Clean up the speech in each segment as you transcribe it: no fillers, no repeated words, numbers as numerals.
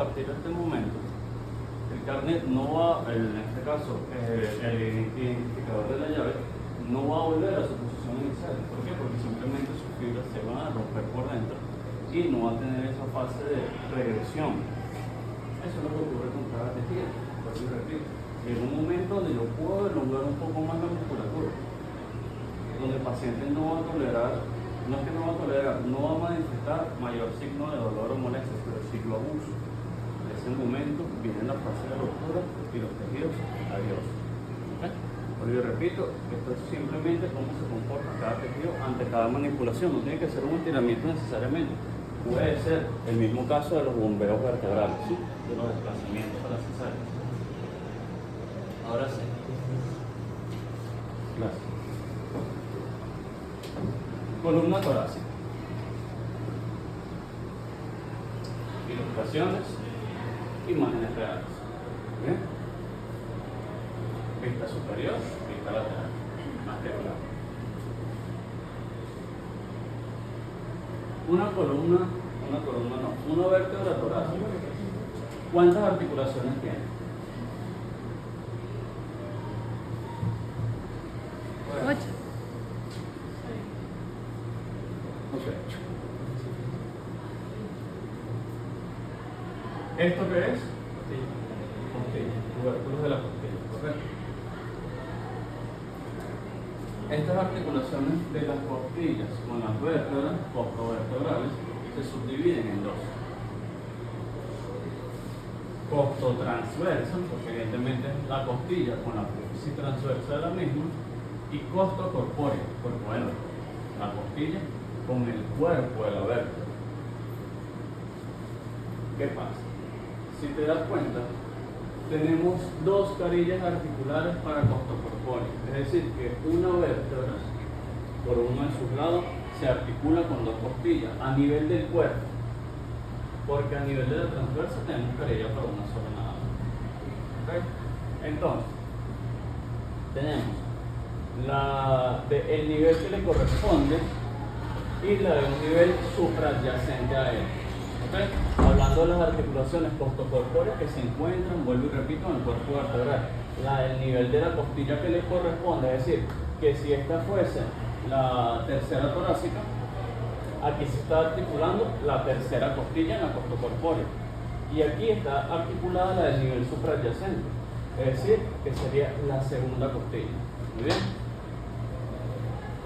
A partir de este momento, el carnet no va, en este caso, el identificador de la llave, no va a volver a su posición inicial. ¿Por qué? Porque simplemente sus fibras se van a romper por dentro y no va a tener esa fase de regresión. Eso es lo que ocurre con cada tejido. Por eso repito, en un momento donde yo puedo elongar un poco más la musculatura, donde el paciente no va a tolerar, no es que no va a tolerar, no va a manifestar mayor signo de dolor o molestia, pero sí lo abuso. En ese momento viene la fase de ruptura y los tejidos, adiós. ¿Okay? Porque yo repito, esto es simplemente cómo se comporta cada tejido ante cada manipulación, no tiene que ser un estiramiento necesariamente. Puede ser el mismo caso de los bombeos vertebrales, ¿sí? De los desplazamientos a la cesárea. Ahora sí. Gracias. Columna torácica. Ilustraciones, imágenes reales. ¿Bien? Vista superior, vista lateral, más regular. Una vértebra torácica. ¿Cuántas articulaciones tiene? 8. Ok. ¿Esto qué es? Costilla. Tubérculos de la costilla, correcto. Estas articulaciones de las costillas con las vértebras costovertebrales se subdividen en dos. Costotransversa, porque evidentemente es la costilla con la apófisis transversa de la misma, y costo corpóreo, porque bueno, la costilla con el cuerpo de la vértebra. ¿Qué pasa? Si te das cuenta, tenemos dos carillas articulares para costo corpóreo, es decir, que una vértebra por uno de sus lados se articula con dos costillas a nivel del cuerpo, porque a nivel de la transversa tenemos carilla para una sola nada más. ¿Okay? Entonces, tenemos el nivel que le corresponde y la de un nivel supradyacente a él. ¿Okay? Hablando de las articulaciones costocorpóreas que se encuentran, vuelvo y repito, en el cuerpo vertebral. El nivel de la costilla que le corresponde, es decir, que si esta fuese la tercera torácica, aquí se está articulando la tercera costilla en la costocorpórea. Y aquí está articulada la del nivel supradyacente, es decir, que sería la segunda costilla. Muy bien.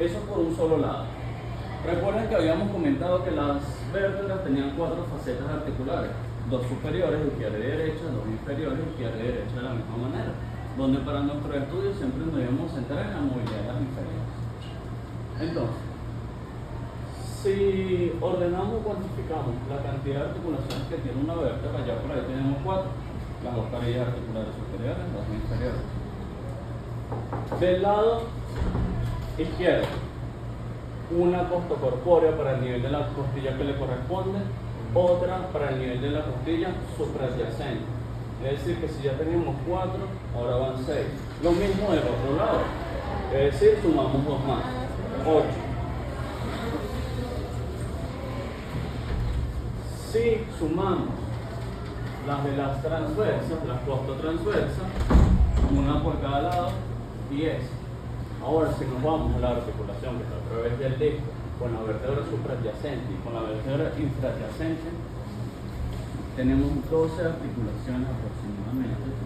Eso por un solo lado. Recuerden que habíamos comentado que las vértebras tenían 4 facetas articulares, 2 superiores, izquierda y derecha, 2 inferiores, izquierda y derecha de la misma manera, donde para nuestros estudios siempre nos debemos centrar en la movilidad de las inferiores. Entonces, si ordenamos o cuantificamos la cantidad de articulaciones que tiene una vértebra, ya por ahí tenemos 4, las 2 carillas articulares superiores, las 2 inferiores. Del lado izquierdo, una costocorpórea para el nivel de la costilla que le corresponde, otra para el nivel de la costilla supradyacente. Es decir, que si ya teníamos 4, ahora van 6. Lo mismo del otro lado, es decir, sumamos 2 más, 8. Si sumamos las de las transversas, las costotransversas, una por cada lado, 10. Ahora, si nos vamos a la articulación que está a través del disco, con la vértebra supradyacente y con la vértebra infradyacente, tenemos 12 articulaciones aproximadamente.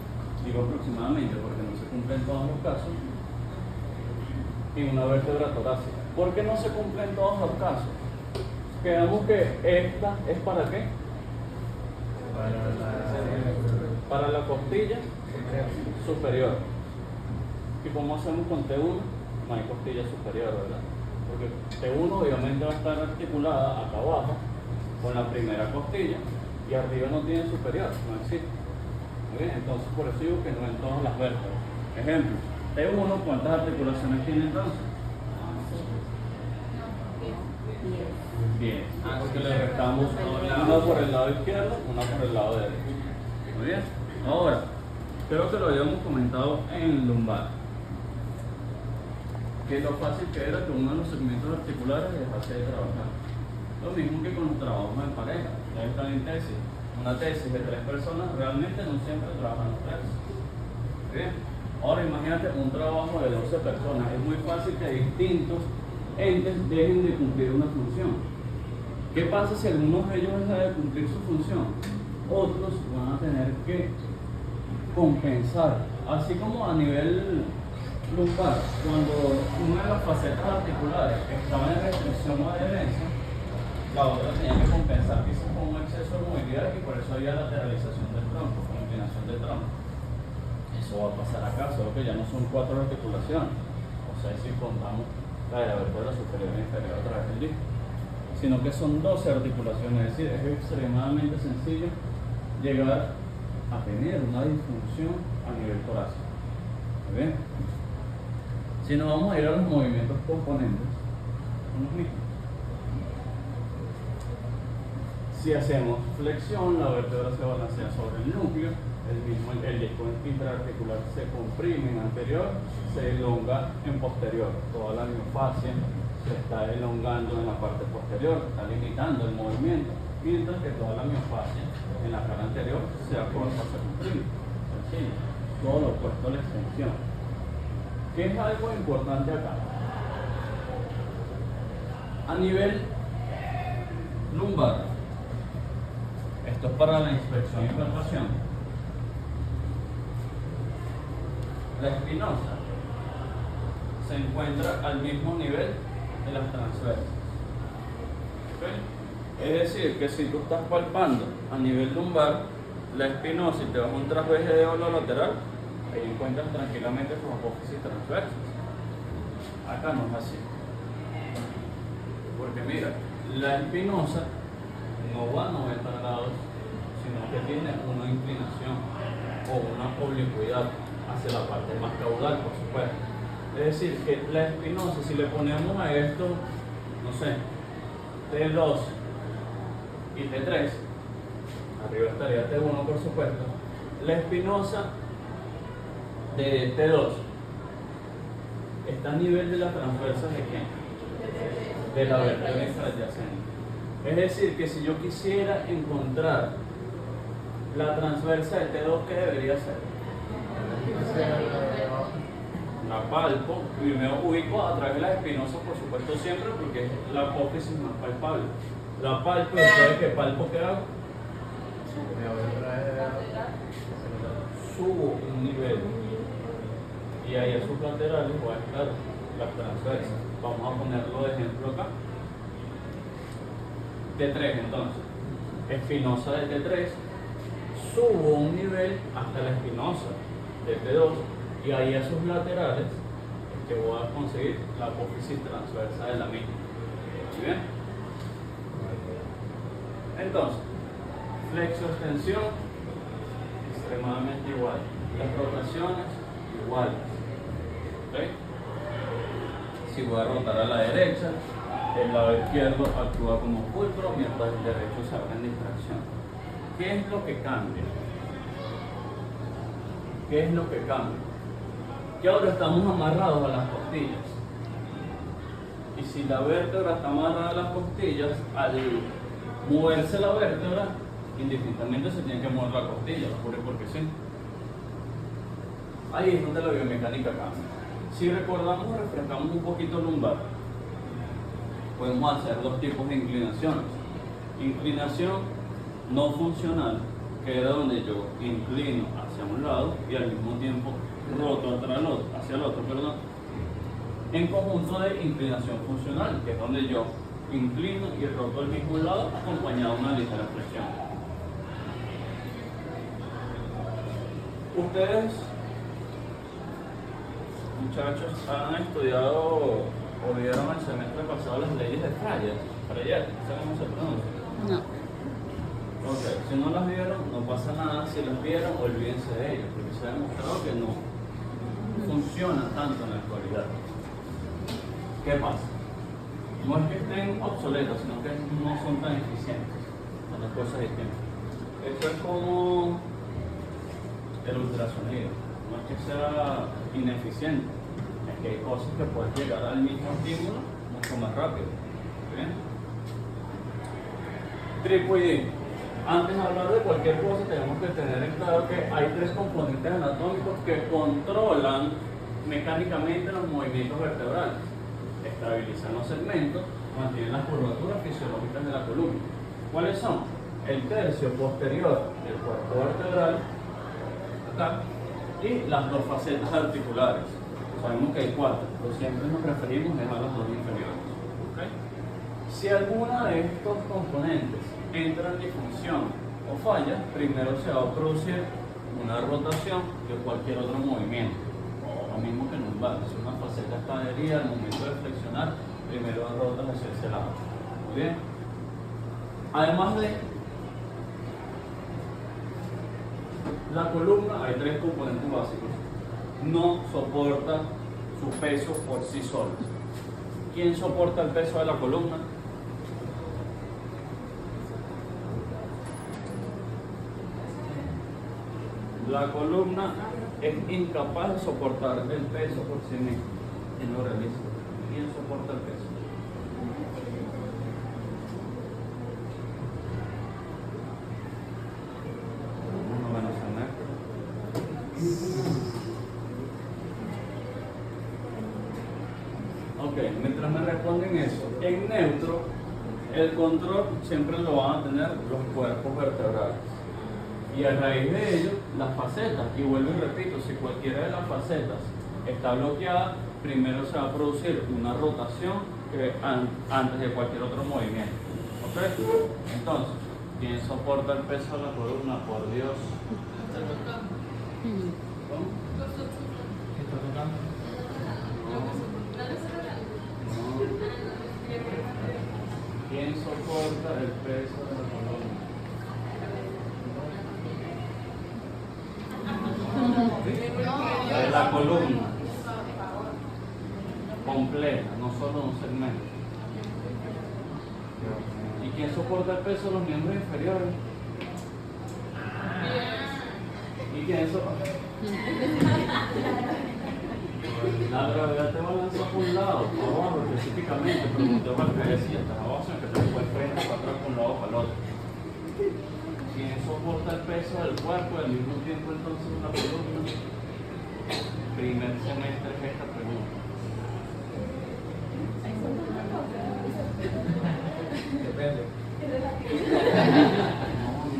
Digo aproximadamente porque no se cumplen todos los casos en una vértebra torácica. ¿Por qué no se cumplen todos los casos? Quedamos que esta es ¿para qué? Para la costilla superior. ¿Y cómo hacemos con T1? No hay costilla superior, ¿verdad? Porque T1 obviamente va a estar articulada acá abajo con la primera costilla y arriba no tiene superior, no existe. Muy bien, entonces por eso digo que no en todas las vértebras. Ejemplo, T1, ¿cuántas articulaciones tiene entonces? 10. Porque le restamos una por el lado izquierdo, una por el lado derecho. Muy bien. Ahora, creo que lo habíamos comentado en lumbar, que lo fácil que era que uno de los segmentos articulares dejase de trabajar. Lo mismo que con los trabajos en pareja, ya están en tesis. una tesis de 3 personas, realmente no siempre trabajan los 3. ¿Bien? Ahora imagínate un trabajo de 12 personas. Es muy fácil que distintos entes dejen de cumplir una función. ¿Qué pasa si algunos de ellos dejan de cumplir su función? Otros van a tener que compensar. Así como a nivel lumbar, cuando una de las facetas articulares estaba en restricción o adherencia, la otra tenía que compensar quizás con un exceso de movilidad y por eso había lateralización del tronco, con inclinación del tronco. Eso va a pasar acá, solo que ya no son 4 articulaciones, o sea, si contamos la de la vértebra superior e inferior a través del disco, sino que son 12 articulaciones, es decir, es extremadamente sencillo llegar a tener una disfunción a nivel torácico. ¿Muy bien? Si nos vamos a ir a los movimientos componentes, son los mismos. Si hacemos flexión, la vértebra se balancea sobre el núcleo, el disco intraarticular se comprime en anterior, se elonga en posterior. Toda la miofascia se está elongando en la parte posterior, está limitando el movimiento, mientras que toda la miofascia en la cara anterior se acorta, se comprime. Sencillo. Todo lo opuesto a la extensión. ¿Qué es algo importante acá? A nivel lumbar, esto es para la inspección y palpación. La espinosa se encuentra al mismo nivel de las transversas. ¿Okay? Es decir, que si tú estás palpando a nivel lumbar, la espinosa y te vas a un trasveje de olo lateral, ahí encuentras tranquilamente tus apófisis transversas. Acá no es así. Porque mira, la espinosa no va a 90 grados, sino que tiene una inclinación o una oblicuidad hacia la parte más caudal, por supuesto. Es decir, que la espinosa, si le ponemos a esto, no sé, T2 y T3, arriba estaría T1 por supuesto, la espinosa de T2 está a nivel de la transversa de quién? De la vértebra infradyacente. Es decir, que si yo quisiera encontrar la transversa de T2, ¿qué debería ser? La palpo y me ubico a través de las espinosas, por supuesto, siempre, porque es la apófisis más palpable. La palpo, y después de que palpo, ¿qué hago? Subo un nivel y ahí a sus laterales voy a estar las transversas. Vamos a ponerlo de ejemplo acá. T3 entonces, espinosa de T3, subo un nivel hasta la espinosa de T2 y ahí a sus laterales que voy a conseguir la apófisis transversa de la misma. ¿Muy bien? Entonces, flexo-extensión extremadamente igual, las rotaciones iguales. ¿Okay? Si voy a rotar a la derecha, el lado izquierdo actúa como pulcro, mientras el derecho se abre en distracción. ¿Qué es lo que cambia? ¿Qué es lo que cambia? Que ahora estamos amarrados a las costillas. Y si la vértebra está amarrada a las costillas, al moverse la vértebra, indistintamente se tiene que mover la costilla, porque sí. Ahí es donde la biomecánica cambia. Si recordamos, refrescamos un poquito lumbar, podemos hacer 2 tipos de inclinaciones. Inclinación no funcional, que era donde yo inclino hacia un lado y al mismo tiempo roto hacia el otro, en conjunto de inclinación funcional, que es donde yo inclino y roto al mismo lado acompañado de una ligera flexión. Ustedes, muchachos, han estudiado o vieron el semestre pasado las leyes de Freyer, ¿saben cómo se pronuncia? No. Ok, si no las vieron, no pasa nada. Si las vieron, olvídense de ellas, porque se ha demostrado que no funciona tanto en la actualidad. ¿Qué pasa? No es que estén obsoletas, sino que no son tan eficientes. Son las cosas distintas. Esto es como el ultrasonido. No es que sea ineficiente, es que hay cosas que pueden llegar al mismo estímulo mucho más rápido. ¿Bien? Trípode. Antes de hablar de cualquier cosa, tenemos que tener en claro que hay tres componentes anatómicos que controlan mecánicamente los movimientos vertebrales. Estabilizan los segmentos, mantienen las curvaturas fisiológicas de la columna. ¿Cuáles son? El tercio posterior del cuerpo vertebral, acá, y las dos facetas articulares. Sabemos que hay cuatro, pero siempre nos referimos a las dos inferiores. ¿Okay? Si alguna de estos componentes entra en disfunción o falla, primero se va a producir una rotación de cualquier otro movimiento. Lo mismo que en lumbar. Si una faceta está adherida al momento de flexionar, primero rotas hacia ese lado. Muy bien. Además de la columna, hay tres componentes básicos. No soporta su peso por sí sola. ¿Quién soporta el peso de la columna? La columna es incapaz de soportar el peso por sí misma. ¿Quién lo realiza? ¿Quién soporta el peso? Uno menos en neutro. Ok, mientras me responden eso, en neutro, el control siempre lo van a tener los cuerpos vertebrales. Y a raíz de ello, las facetas, y vuelvo y repito, si cualquiera de las facetas está bloqueada, primero se va a producir una rotación antes de cualquier otro movimiento. ¿Ok? Entonces, ¿quién soporta el peso de la columna? Por Dios. ¿Cómo? ¿Quién soporta el peso de la columna? De la columna completa, no solo un segmento. ¿Y quién soporta el peso de los miembros inferiores? ¿Y quién soporta? La gravedad te balanza por un lado, por abajo específicamente, pero no te va a caer si estás abajo, sino que te puede frente para atrás por un lado para el otro. ¿Quién soporta el peso del cuerpo al mismo tiempo entonces una columna? Primer semestre es esta pregunta. Depende.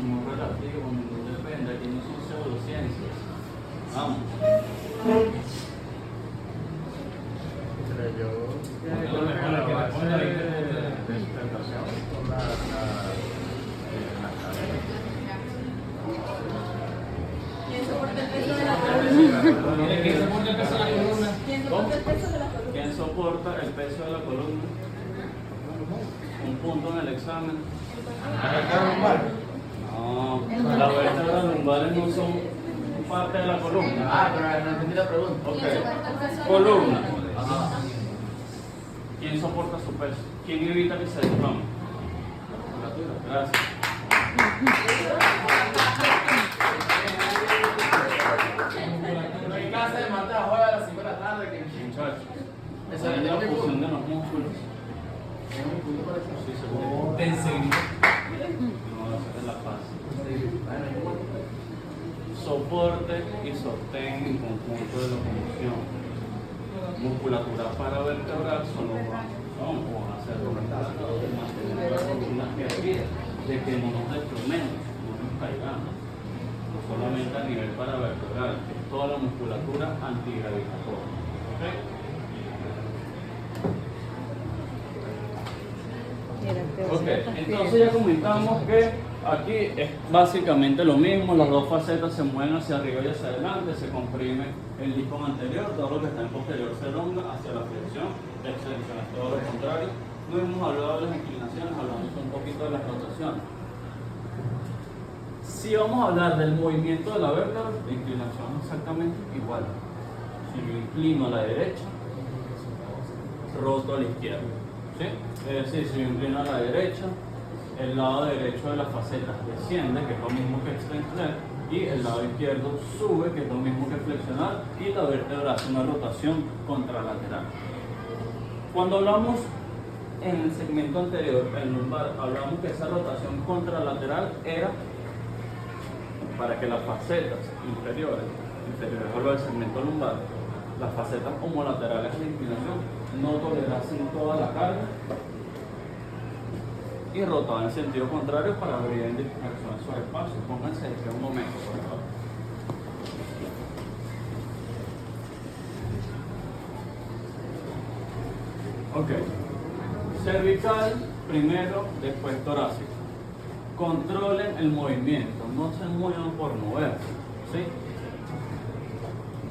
No relativo, no depende, aquí no son pseudociencias. Vamos. ¿Quién soporta el peso de la columna? ¿Quién soporta el peso de la columna? Un punto en el examen. No, las vértebras lumbares no son parte de la columna. Ah, pero no entendí la pregunta. Ok. Columna. Ajá. ¿Quién soporta su peso? ¿Quién evita que se desplome? Gracias. En casa de Marta juega a las 5 de la tarde. Muchachos, Esa es es la mi punto. fusión de los músculos. Sí, seguro. Te enseño. No, esa es la fase. Soporte y sostén en conjunto de locomoción. Musculatura paravertebral son los brazos, o van a ser los encargados de mantener la columna erguida, de que no nos desplomemos, no nos caigamos. No solamente a nivel paravertebral, es toda la musculatura antigravitatoria. ¿Okay? Ok, entonces ya comentamos que aquí es básicamente lo mismo, las dos facetas se mueven hacia arriba y hacia adelante, se comprime el disco anterior, todo lo que está en posterior se elonga hacia la flexión, la extensión es todo lo contrario. No hemos hablado de las inclinaciones, hablamos un poquito de las rotaciones. Si vamos a hablar del movimiento de la vértebra, la inclinación es exactamente igual. Si yo inclino a la derecha, roto a la izquierda. ¿Sí? Es decir, si yo inclino a la derecha, el lado derecho de las facetas desciende, que es lo mismo que extender, y el lado izquierdo sube, que es lo mismo que flexionar, y la vértebra hace una rotación contralateral. Cuando hablamos en el segmento anterior, el lumbar, hablamos que esa rotación contralateral era para que las facetas inferiores hablo del segmento lumbar, las facetas homolaterales de inclinación no tolerasen toda la carga y rotaban en sentido contrario para abrir en dirección a su espacio. Pónganse aquí un momento, por favor. Ok, cervical primero, después torácico. Controlen el movimiento, no se muevan por moverse, ¿sí?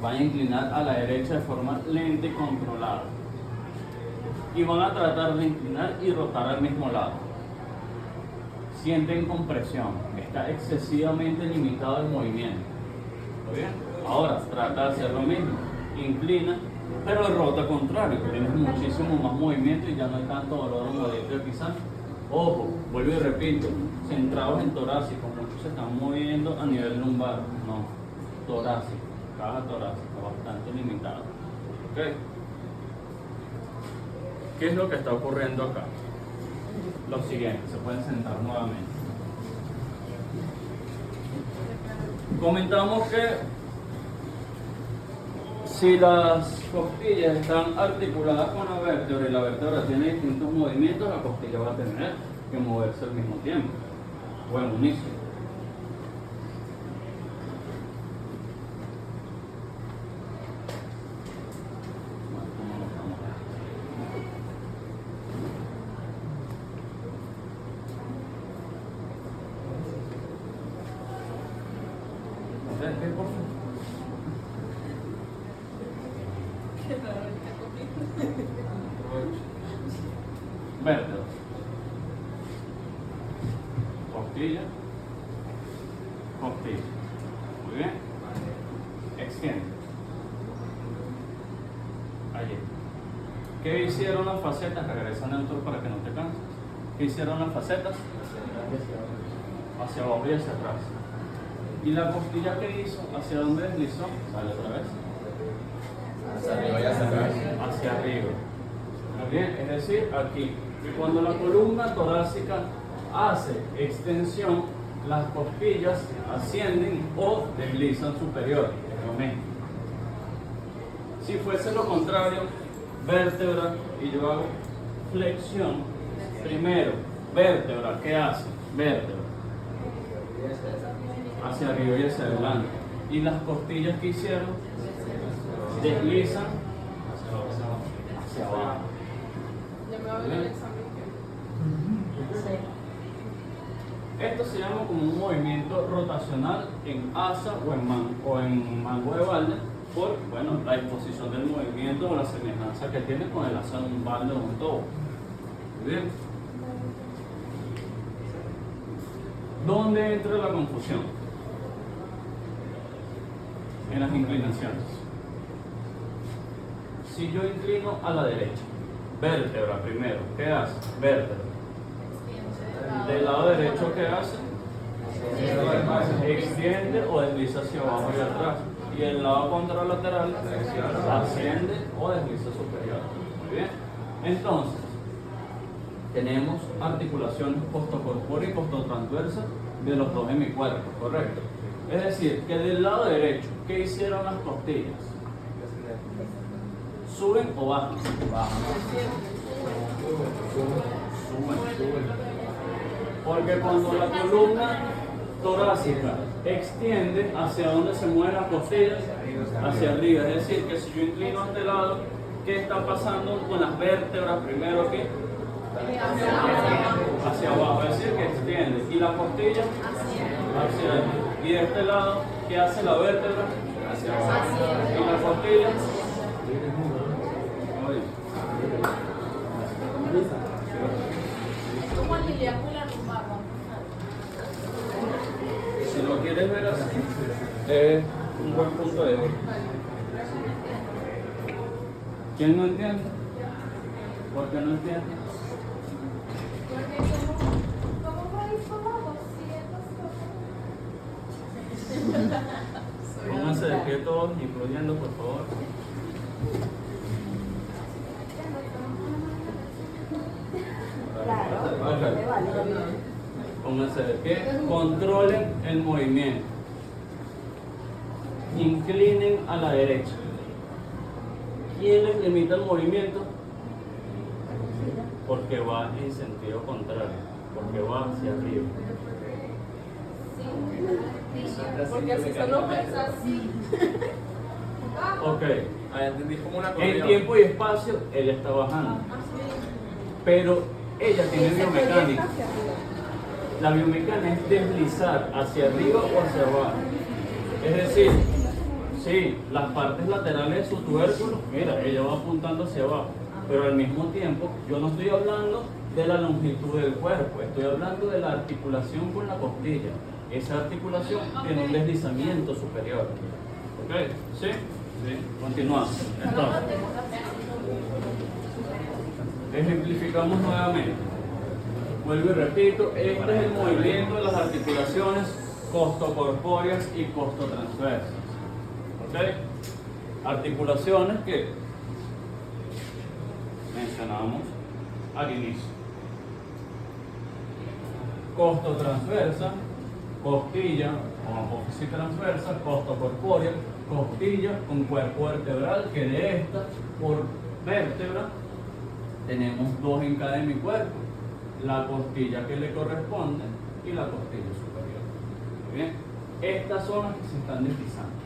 Van a inclinar a la derecha de forma lenta y controlada. Y van a tratar de inclinar y rotar al mismo lado. Sienten compresión, está excesivamente limitado el movimiento. ¿Está bien? Ahora, trata de hacer lo mismo. Inclina, pero rota contrario, tienes muchísimo más movimiento y ya no hay tanto dolor o molestia quizás. Ojo, vuelvo y repito, centrados en torácico, muchos se están moviendo a nivel lumbar, no, torácico, caja torácica, bastante limitado. ¿Ok? ¿Qué es lo que está ocurriendo acá? Lo siguiente, se pueden sentar nuevamente. Comentamos que si las costillas están articuladas con la vértebra y la vértebra tiene distintos movimientos, la costilla va a tener que moverse al mismo tiempo o en unísono. ¿Qué por favor? Vértebra, costilla, costilla. Muy bien. Extiende. Allí. ¿Qué hicieron las facetas? Regresa neutro para que no te canses. ¿Qué hicieron las facetas? Hacia abajo y hacia atrás. ¿Y la costilla que hizo? ¿Hacia dónde deslizó? Sale otra vez. Hacia arriba y hacia atrás. Hacia arriba. Muy bien, es decir, aquí. Cuando la columna torácica hace extensión, las costillas ascienden o deslizan superior. Es lo mismo. Si fuese lo contrario, vértebra, y yo hago flexión, primero, vértebra, ¿qué hace? Vértebra. Hacia arriba y hacia adelante. Y las costillas que hicieron, deslizan hacia abajo. Ya me va a ver el examen. Esto se llama como un movimiento rotacional en asa o en mango de balde por la disposición del movimiento o la semejanza que tiene con el asa de un balde o un tobo. Muy bien. ¿Dónde entra la confusión? En las inclinaciones. Si yo inclino a la derecha, vértebra primero, ¿qué hace? Vértebra. Del lado derecho, ¿qué hace? Extiende o desliza hacia abajo y atrás. Y el lado contralateral asciende o desliza superior. Muy bien. Entonces, tenemos articulaciones costocorpórea y costotransversa de los dos hemicuerpos, ¿correcto? Es decir, que del lado derecho, ¿qué hicieron las costillas? ¿Suben o bajan? Suben. Porque cuando la columna torácica extiende, ¿hacia dónde se mueven las costillas? Hacia arriba. Es decir, que si yo inclino a este lado, ¿qué está pasando con las vértebras? Primero aquí, hacia abajo. Es decir, que extiende. ¿Y la costilla? Hacia arriba. Y de este lado, ¿qué hace la vértebra? Hacia abajo. ¿Y la costilla? Como el ilíaco y la lumbar, ¿no? Si lo quieres ver así, es un buen punto de vista. ¿Quién no entiende? ¿Por qué no entiende? Porque ¿cómo podéis tomar 200 cosas? Pónganse de pie todos, incluyendo, por favor. Pónganse de pie, controlen el movimiento. Inclinen a la derecha. ¿Quién les limita el movimiento? Porque va en sentido contrario, porque va hacia arriba. Porque así son los pesas. Ok, Ah, entendí como una en acordeón. tiempo y espacio él está bajando, pero ella tiene biomecánica. La biomecánica es deslizar hacia arriba o hacia abajo. Es decir, sí, las partes laterales de su tubérculo, mira, ella va apuntando hacia abajo, pero al mismo tiempo yo no estoy hablando de la longitud del cuerpo, estoy hablando de la articulación con la costilla. Esa articulación tiene un deslizamiento superior. ¿Ok? ¿Sí? Sí. Continuamos. Entonces, ejemplificamos nuevamente. Vuelvo y repito, este es el movimiento de las articulaciones costocorpóreas y costotransversas. ¿Ok? Articulaciones que mencionamos al inicio. Costotransversa, costilla con apófisis transversa, costocorpórea, costilla con cuerpo vertebral, que de esta, por vértebra, tenemos dos en cada hemisferio, la costilla que le corresponde y la costilla superior. Muy bien, estas son las que se están deslizando.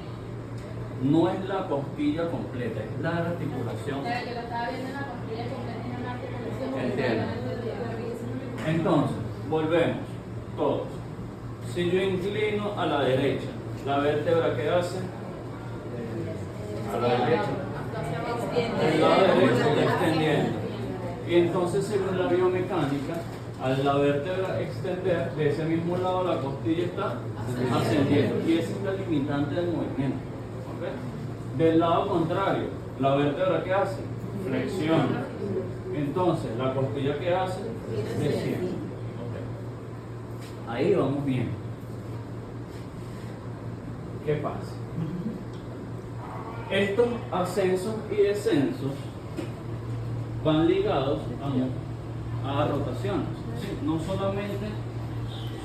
No es la costilla completa, es la articulación. Yo lo estaba viendo en la costilla completa, en una articulación. Entiendo. Entonces, volvemos, todos. Si yo inclino a la derecha, ¿la vértebra qué hace? A la derecha. El lado derecho está extendiendo. Y entonces, según la biomecánica, al la vértebra extender, de ese mismo lado la costilla está ascendiendo. Y esa es la limitante del movimiento. ¿Ok? Del lado contrario, ¿la vértebra qué hace? Flexiona. Entonces, ¿la costilla qué hace? Desciende. Ok. Ahí vamos bien. ¿Qué pasa? Estos ascensos y descensos van ligados a rotaciones. ¿Sí? No solamente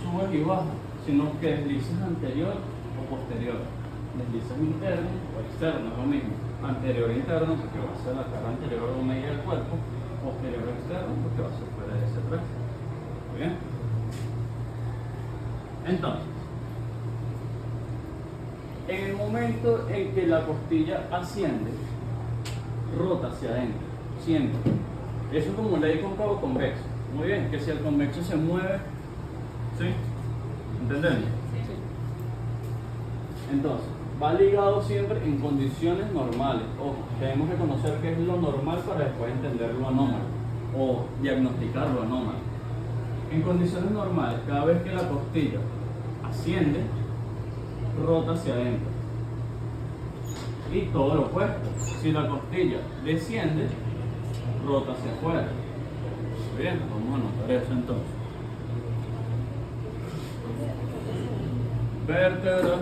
subes y bajas, sino que deslizas anterior o posterior. Deslizas interno o externo, es lo mismo. Anterior e interno, porque va a ser la cara anterior o media del cuerpo. Posterior o externo, porque va a ser fuera de ese traje. ¿Muy bien? Entonces, en el momento en que la costilla asciende, rota hacia adentro, siempre. Eso es como ley cóncavo convexo. Muy bien, que si el convexo se mueve, ¿sí? ¿Entendemos? Sí. Entonces, va ligado siempre en condiciones normales. Ojo, tenemos que conocer qué es lo normal para después entender lo anómalo o diagnosticar lo anómalo. En condiciones normales, cada vez que la costilla asciende, rota hacia adentro. Y todo lo opuesto. Si la costilla desciende, rota hacia afuera. Bien, vamos a anotar eso entonces. Vértebra,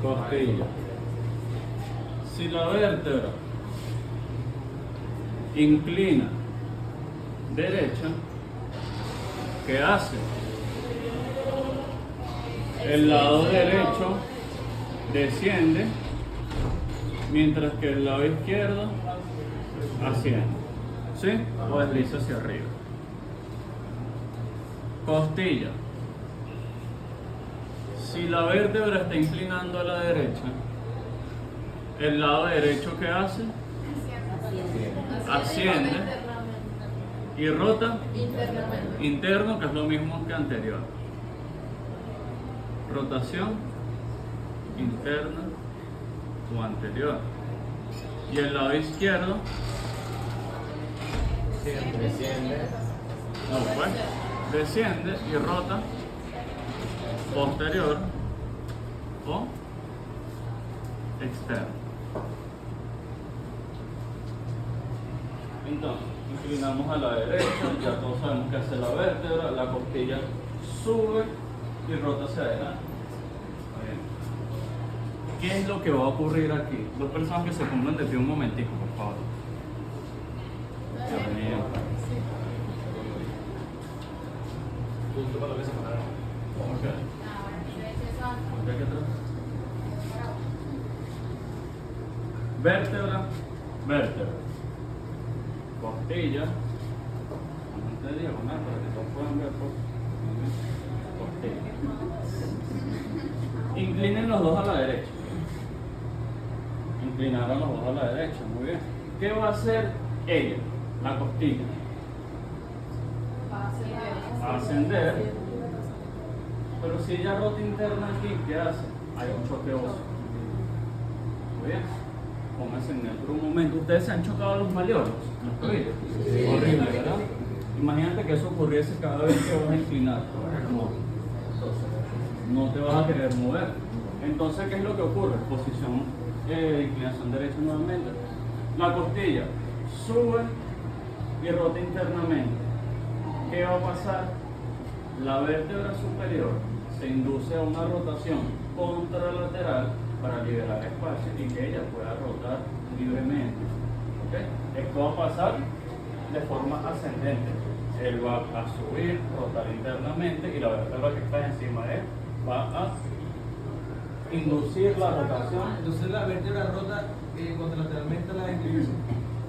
costilla. Si la vértebra inclina derecha, ¿qué hace? El lado derecho desciende, mientras que el lado izquierdo asciende, ¿sí? O desliza hacia arriba. Costilla. Si la vértebra está inclinando a la derecha, el lado derecho ¿qué hace? Asciende y rota Internamente. interno, que es lo mismo que anterior. Rotación interna o anterior. Y el lado izquierdo, Desciende. no, pues, desciende y rota posterior o externo. Entonces, inclinamos a la derecha, ya todos sabemos que hace la vértebra, la costilla sube y rota hacia adelante. ¿Qué es lo que va a ocurrir aquí? Dos personas que se pongan de pie un momentico, por favor. Dios mío. Punto para lo que se pararon. Ok. Ponte aquí atrás. Vértebra, vértebra. Costilla. Ponte diagonal para que todos puedan ver. Costilla. Inclinen los dos a la derecha. Inclinaron los dos a la derecha, muy bien. ¿Qué va a hacer ella? La costilla. Ascender. Pero si ella rota interna aquí, ¿qué hace? Hay un choque óseo. Muy bien. Pónganse en neutro un momento. ¿Ustedes se han chocado los malleolos? ¿Los tobillos? Sí. Horrible, ¿verdad? Imagínate que eso ocurriese cada vez que vas a inclinar. No. No te vas a querer mover. Entonces, ¿qué es lo que ocurre? Posición de inclinación derecha nuevamente. La costilla sube y rota internamente. ¿Qué va a pasar? La vértebra superior se induce a una rotación contralateral para liberar espacio y que ella pueda rotar libremente. ¿Okay? Esto va a pasar de forma ascendente. Él va a subir, rotar internamente y la vértebra que está encima de él va a inducir la rotación. Entonces la vértebra rota contralateralmente a la inclinación.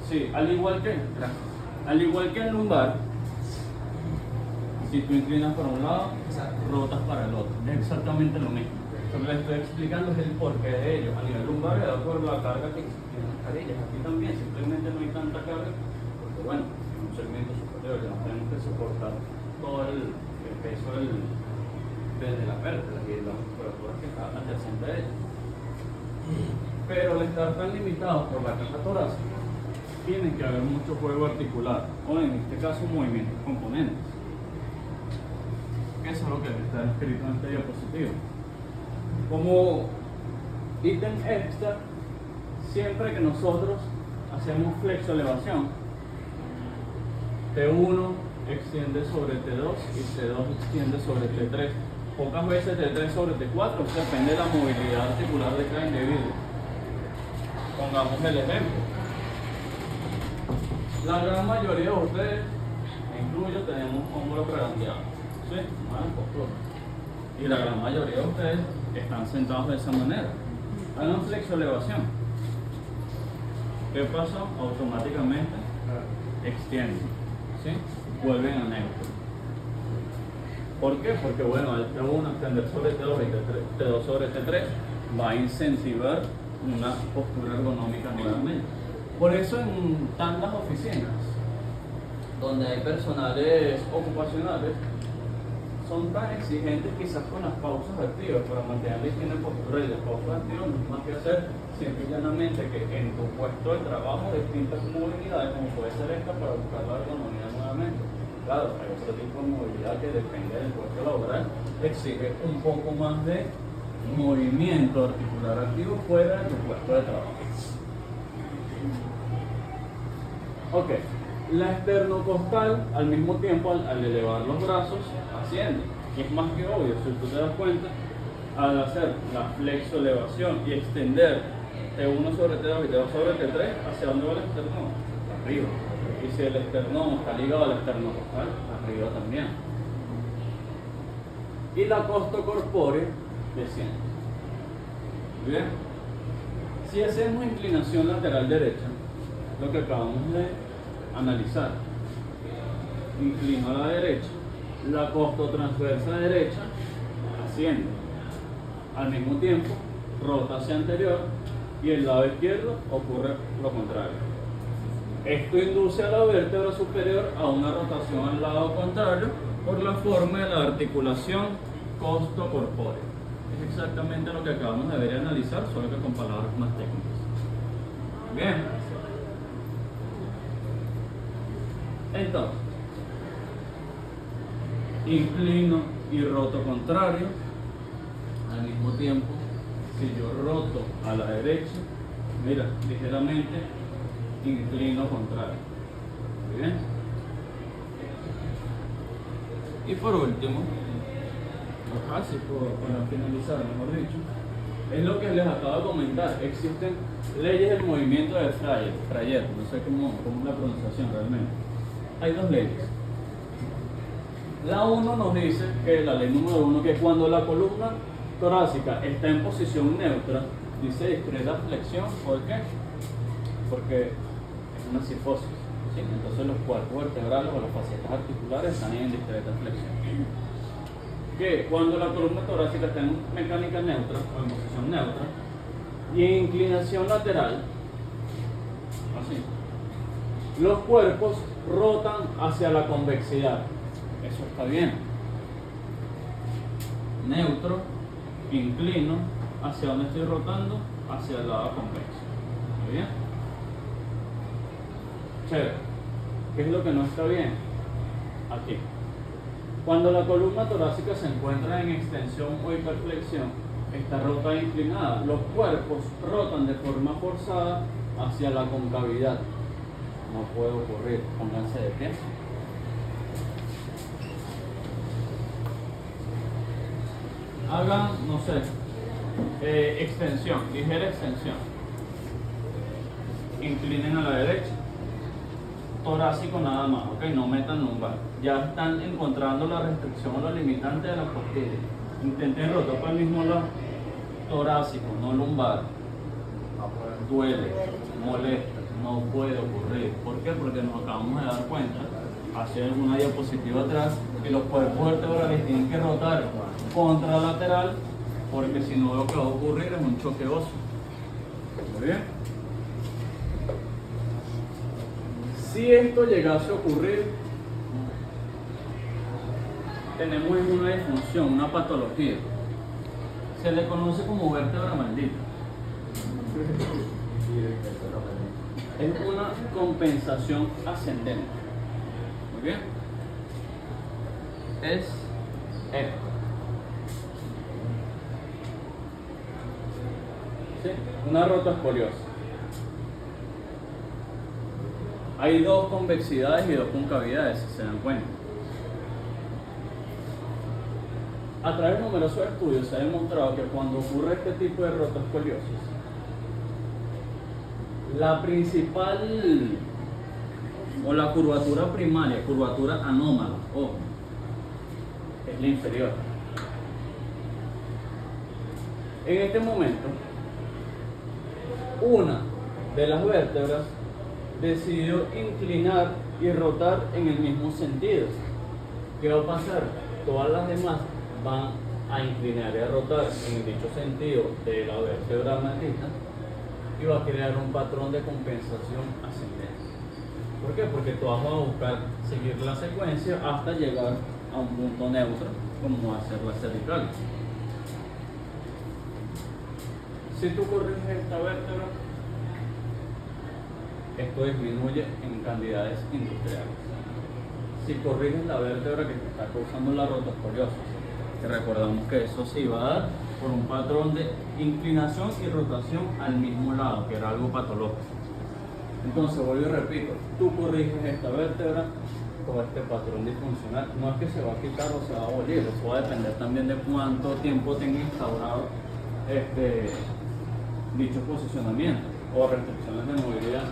Sí, al igual que el lumbar, si tú inclinas para un lado, rotas para el otro. Es exactamente lo mismo. Lo que les estoy explicando es el porqué de ello. A nivel lumbar, da por la carga que existe en las carillas. Aquí también, simplemente no hay tanta carga, porque bueno, en un segmento superior ya no tenemos que soportar todo el peso desde la vértebra y la musculatura que está adyacente a ella. Pero al estar tan limitados por la caja torácica, tiene que haber mucho juego articular, o en este caso movimientos componentes. Eso es lo que está escrito en este diapositivo. Como ítem extra, siempre que nosotros hacemos flexo-elevación, T1 extiende sobre T2 y T2 extiende sobre T3. Pocas veces T3 sobre T4, depende de la movilidad articular de cada individuo. Pongamos el ejemplo. La gran mayoría de ustedes, me incluyo, tenemos hombro prolongado. ¿Sí? Mala postura. Y la gran mayoría de ustedes están sentados de esa manera. Hagan flexo-elevación. ¿Qué pasa? Automáticamente extienden. ¿Sí? Vuelven a neutro. ¿Por qué? Porque bueno, al T1 extender sobre T2 y T2 sobre T3 va a incentivar una postura ergonómica nuevamente. Por eso en tantas oficinas donde hay personales ocupacionales son tan exigentes quizás con las pausas activas para mantener la higiene postural, y las pausas activas no es más que hacer simple y llanamente que en tu puesto de trabajo distintas movilidades, como puede ser esta, para buscar la ergonomía nuevamente. Claro, hay otro tipo de movilidad que depende del puesto laboral, exige un poco más de movimiento articular activo fuera de tu puesto de trabajo. Ok, la esternocostal al mismo tiempo al elevar los brazos asciende. Y es más que obvio, si tú te das cuenta, al hacer la flexo-elevación y extender T1 sobre T2 y T2 sobre T3, ¿hacia dónde va el esternón? Arriba. Y si el esternón está ligado al esternocostal, arriba también. Y la costocorpórea desciende. Bien. Si hacemos inclinación lateral derecha, lo que acabamos de analizar, inclino a la derecha, la costotransversa derecha asciende. Al mismo tiempo, rota hacia anterior y el lado izquierdo ocurre lo contrario. Esto induce a la vértebra superior a una rotación al lado contrario por la forma de la articulación costocorpórea. Es exactamente lo que acabamos de ver y analizar, solo que con palabras más técnicas. Bien. Entonces, inclino y roto contrario. Al mismo tiempo, si yo roto a la derecha, mira, ligeramente inclino contrario. Muy bien. Y por último, casi para finalizar, mejor dicho, es lo que les acabo de comentar. Existen leyes del movimiento de Freyer, no sé cómo es la pronunciación realmente. Hay dos leyes. La 1 nos dice que la ley número 1, que cuando la columna torácica está en posición neutra, dice discreta flexión. ¿Por qué? Porque es una cifosis, ¿sí? Entonces los cuerpos vertebrales o las facetas articulares están en discreta flexión. Que cuando la columna torácica está en mecánica neutra o en posición neutra y en inclinación lateral, así, los cuerpos rotan hacia la convexidad. Eso está bien. Neutro, inclino, ¿hacia dónde estoy rotando? Hacia el lado convexo. ¿Está bien? Chévere. ¿Qué es lo que no está bien? Aquí. Cuando la columna torácica se encuentra en extensión o hiperflexión, está rota e inclinada. Los cuerpos rotan de forma forzada hacia la concavidad. No puede ocurrir. Pónganse de pie. Hagan, no sé, extensión, ligera extensión. Inclinen a la derecha. Torácico nada más, ok, no metan lumbar. Ya están encontrando la restricción o la limitante de la costilla. Intenten rotar para el mismo lado. Torácico, no lumbar. Duele, molesta, no puede ocurrir. ¿Por qué? Porque nos acabamos de dar cuenta, hacia alguna diapositiva atrás, que los cuerpos vertebrales tienen que rotar contralateral, porque si no lo que va a ocurrir es un choque óseo. Muy bien. Si esto llegase a ocurrir, tenemos una disfunción, una patología. Se le conoce como vértebra maldita. Es una compensación ascendente. Muy bien. Es esto. ¿Sí? Una rotoescoliosis. Hay dos convexidades y dos concavidades, si se dan cuenta. A través de numerosos estudios se ha demostrado que cuando ocurre este tipo de rotoescoliosis, la principal o la curvatura primaria, curvatura anómala, ojo, es la inferior. En este momento, una de las vértebras decidió inclinar y rotar en el mismo sentido. ¿Qué va a pasar? Todas las demás van a inclinar y a rotar en el dicho sentido de la vértebra maldita y va a crear un patrón de compensación ascendente. ¿Por qué? Porque todas van a buscar seguir la secuencia hasta llegar a un punto neutro, como va a ser la cervical. Si tú corriges esta vértebra, esto disminuye en cantidades industriales. Si corriges la vértebra que te está causando la rotoescoliosis, que recordamos que eso se iba a dar por un patrón de inclinación y rotación al mismo lado, que era algo patológico. Entonces, vuelvo y repito, tú corriges esta vértebra con este patrón disfuncional. No es que se va a quitar o se va a abolir, eso va a depender también de cuánto tiempo tenga instaurado dicho posicionamiento o restricciones de movilidad.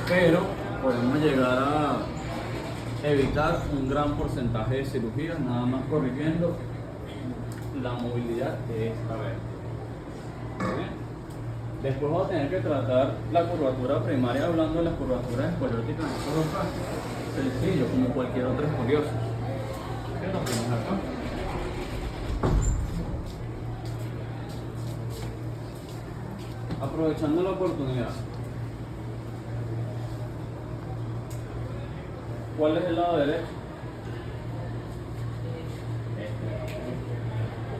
Pero podemos llegar a evitar un gran porcentaje de cirugías nada más corrigiendo la movilidad de esta vértebra. Después vamos a tener que tratar la curvatura primaria, hablando de las curvaturas escolióticas en estos dos casos. Sencillo, como cualquier otra escoliosis. ¿Qué nos tenemos acá? Aprovechando la oportunidad, ¿cuál es el lado derecho?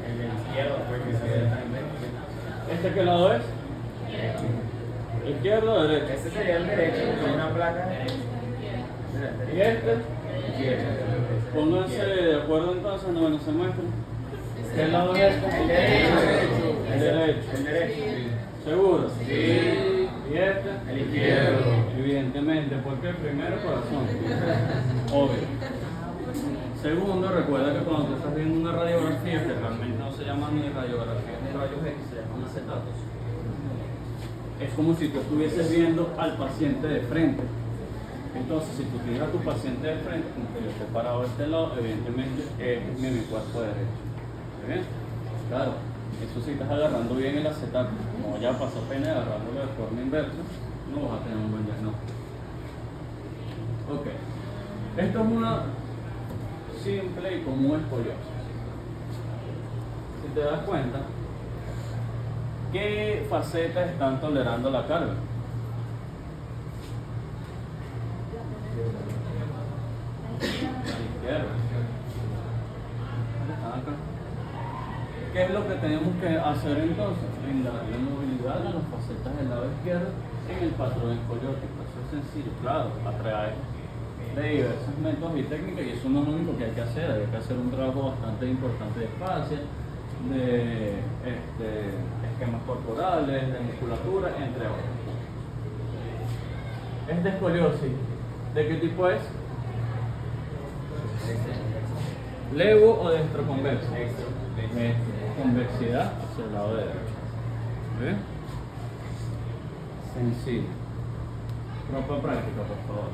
El del izquierdo, porque se ve también. ¿Este qué lado es? ¿Izquierdo o derecho? Este sería el derecho, con una placa. ¿Y este? Izquierdo. Pónganse de acuerdo entonces, no se muestren. ¿Qué lado es este? El derecho. El derecho. El derecho. ¿Seguro? Sí. ¿Y este? El izquierdo. Evidentemente, porque el primero corazón. Obvio. Segundo, recuerda que cuando tú estás viendo una radiografía, que realmente no se llaman ni radiografías ni rayos X, se llaman acetatos. Es como si tú estuvieses viendo al paciente de frente. ¿Ok? Entonces, si tú tienes a tu paciente de frente, como que yo estoy parado de este lado, evidentemente es mi cuerpo derecho. ¿Está bien? Claro, eso si estás agarrando bien el acetato, como ya pasó pena agarrándolo de forma inversa, no vas a tener un buen diagnóstico. Ok, esto es una simple y común escoliosis. Si te das cuenta, ¿qué facetas están tolerando la carga? La izquierda. Están acá. ¿Qué es lo que tenemos que hacer entonces? Brindarle movilidad a las facetas del lado izquierdo en el patrón escoliótico. Eso es sencillo, claro, a través de diversos métodos y técnicas, y eso no es lo único que hay que hacer un trabajo bastante importante de fascia, de esquemas corporales, de musculatura, entre otros. ¿Esta escoliosis de qué tipo es? ¿Levo o destroconvexo? Convexidad hacia el lado derecho. ¿Bien? Sencillo. Ropa práctica, por favor.